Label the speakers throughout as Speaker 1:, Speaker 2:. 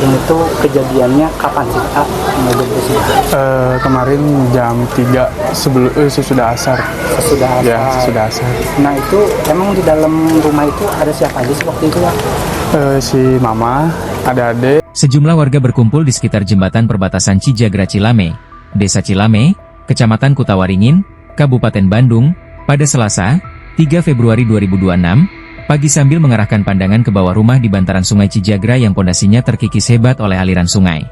Speaker 1: Yang itu kejadiannya kapan sih Kak?
Speaker 2: Kemarin jam 3 sebelum sesudah asar.
Speaker 1: Sesudah asar.
Speaker 2: Ya, sesudah asar.
Speaker 1: Nah itu emang di dalam rumah itu ada siapa aja sih waktu itu ya?
Speaker 2: Si mama, ada adik.
Speaker 3: Sejumlah warga berkumpul di sekitar jembatan perbatasan Cijagra Cilame, Desa Cilame, Kecamatan Kutawaringin, Kabupaten Bandung, pada Selasa, 3 Februari 2026, pagi sambil mengarahkan pandangan ke bawah rumah di bantaran Sungai Cijagra yang pondasinya terkikis hebat oleh aliran sungai.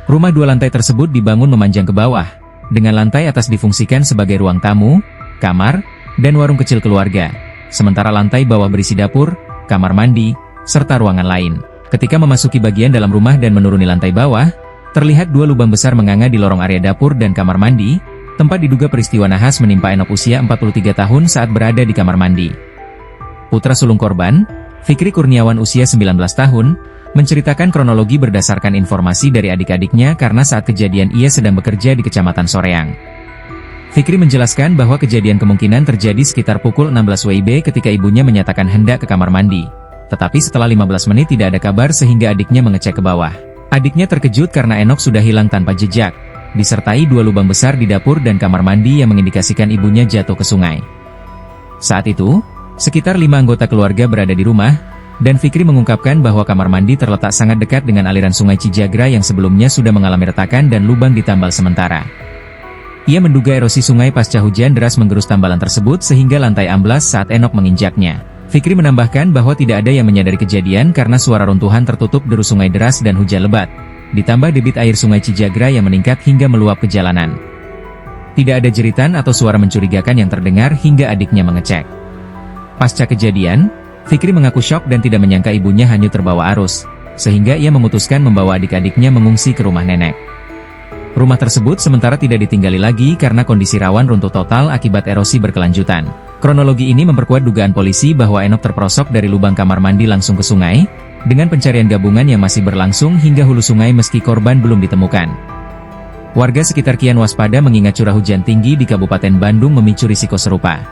Speaker 3: Rumah 2 lantai tersebut dibangun memanjang ke bawah, dengan lantai atas difungsikan sebagai ruang tamu, kamar, dan warung kecil keluarga, sementara lantai bawah berisi dapur, kamar mandi, serta ruangan lain. Ketika memasuki bagian dalam rumah dan menuruni lantai bawah, terlihat 2 lubang besar menganga di lorong area dapur dan kamar mandi, tempat diduga peristiwa nahas menimpa Enok usia 43 tahun saat berada di kamar mandi. Putra sulung korban, Fikri Kurniawan usia 19 tahun, menceritakan kronologi berdasarkan informasi dari adik-adiknya karena saat kejadian ia sedang bekerja di Kecamatan Soreang. Fikri menjelaskan bahwa kejadian kemungkinan terjadi sekitar pukul 16 WIB ketika ibunya menyatakan hendak ke kamar mandi. Tetapi setelah 15 menit tidak ada kabar sehingga adiknya mengecek ke bawah. Adiknya terkejut karena Enok sudah hilang tanpa jejak, disertai 2 lubang besar di dapur dan kamar mandi yang mengindikasikan ibunya jatuh ke sungai. Saat itu, sekitar 5 anggota keluarga berada di rumah, dan Fikri mengungkapkan bahwa kamar mandi terletak sangat dekat dengan aliran sungai Cijagra yang sebelumnya sudah mengalami retakan dan lubang ditambal sementara. Ia menduga erosi sungai pasca hujan deras menggerus tambalan tersebut sehingga lantai amblas saat Enok menginjaknya. Fikri menambahkan bahwa tidak ada yang menyadari kejadian karena suara runtuhan tertutup deru sungai deras dan hujan lebat, ditambah debit air sungai Cijagra yang meningkat hingga meluap ke jalanan. Tidak ada jeritan atau suara mencurigakan yang terdengar hingga adiknya mengecek. Pasca kejadian, Fikri mengaku syok dan tidak menyangka ibunya hanyut terbawa arus, sehingga ia memutuskan membawa adik-adiknya mengungsi ke rumah nenek. Rumah tersebut sementara tidak ditinggali lagi karena kondisi rawan runtuh total akibat erosi berkelanjutan. Kronologi ini memperkuat dugaan polisi bahwa Enok terperosok dari lubang kamar mandi langsung ke sungai, dengan pencarian gabungan yang masih berlangsung hingga hulu sungai meski korban belum ditemukan. Warga sekitar kian waspada mengingat curah hujan tinggi di Kabupaten Bandung memicu risiko serupa.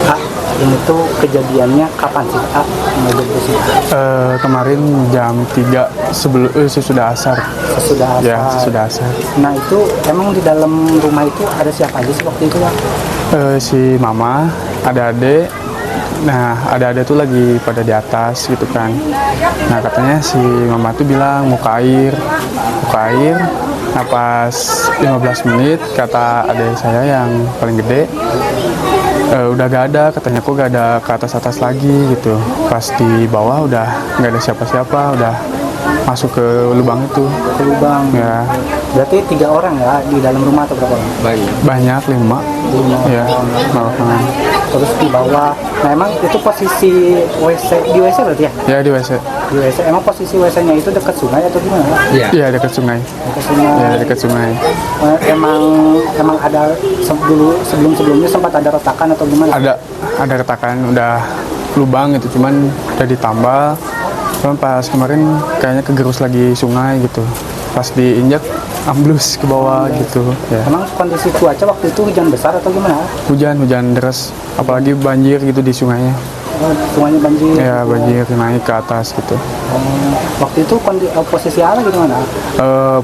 Speaker 1: Kak, yang itu kejadiannya kapan sih Kak?
Speaker 2: Kemarin jam 3 sebelum sesudah asar.
Speaker 1: Sesudah asar.
Speaker 2: Ya, sesudah asar.
Speaker 1: Nah itu emang di dalam rumah itu ada siapa aja sih waktu itu ya?
Speaker 2: Si mama, ada adik. Nah, ada tuh lagi pada di atas gitu kan. Nah, katanya si mama tuh bilang mau ke air. Nah, pas 15 menit kata adik saya yang paling gede, udah gak ada, katanya kok gak ada ke atas lagi gitu. Pas di bawah udah gak ada siapa-siapa, udah masuk ke lubang itu.
Speaker 1: Ke lubang.
Speaker 2: Ya.
Speaker 1: Berarti 3 orang ya di dalam rumah atau berapa orang?
Speaker 2: Banyak, 5. Ya,
Speaker 1: Nah, terus di bawah. Nah emang itu posisi WC di WC berarti ya?
Speaker 2: Ya, di WC.
Speaker 1: Di WC. Emang posisi WC-nya itu dekat sungai atau gimana?
Speaker 2: Iya, dekat sungai.
Speaker 1: Dekat sungai.
Speaker 2: Ya, dekat sungai.
Speaker 1: Emang ada sebelumnya sempat ada retakan atau gimana?
Speaker 2: Ada retakan, udah lubang gitu, cuman udah ditambal. Cuman pas kemarin kayaknya kegerus lagi sungai gitu. Pas diinjak amblus ke bawah gitu. Ya.
Speaker 1: Emang kondisi cuaca waktu itu hujan besar atau gimana?
Speaker 2: Hujan deras, apalagi banjir gitu di sungainya.
Speaker 1: Sungainya banjir.
Speaker 2: Ya, banjir naik ke atas gitu.
Speaker 1: Waktu itu posisi ala gimana?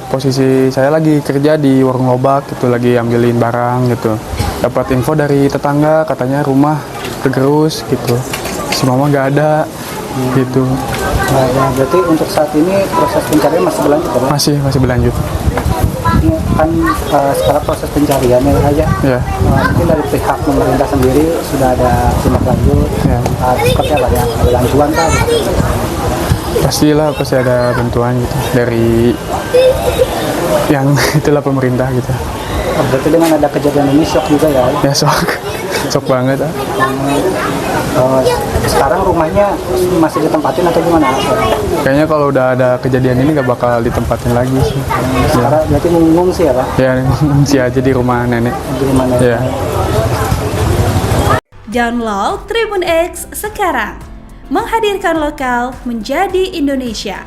Speaker 2: Posisi saya lagi kerja di warung lobak gitu, lagi ambilin barang gitu. Dapat info dari tetangga katanya rumah kegerus gitu. Si mama gak ada gitu.
Speaker 1: Nah, berarti untuk saat ini proses pencarian masih berlanjut ya?
Speaker 2: Masih berlanjut.
Speaker 1: Ini kan sekarang proses pencariannya aja.
Speaker 2: Ya.
Speaker 1: Mungkin dari pihak pemerintah sendiri sudah ada tindak lanjut.
Speaker 2: Ya.
Speaker 1: Seperti apa ya? Ada bantuan kan?
Speaker 2: Pastilah pasti ada bantuan gitu dari yang itulah pemerintah gitu.
Speaker 1: Berarti dengan ada kejadian ini shock juga ya?
Speaker 2: Ya, shock banget.
Speaker 1: Sekarang rumahnya masih ditempatin atau gimana?
Speaker 2: Kayaknya kalau udah ada kejadian ini nggak bakal ditempatin lagi sih.
Speaker 1: Sekarang berarti mengungsi ya Pak?
Speaker 2: Ya, ngungsi aja di rumah nenek.
Speaker 1: Di rumah nenek.
Speaker 2: Ya.
Speaker 4: Download Tribun X sekarang, menghadirkan lokal menjadi Indonesia.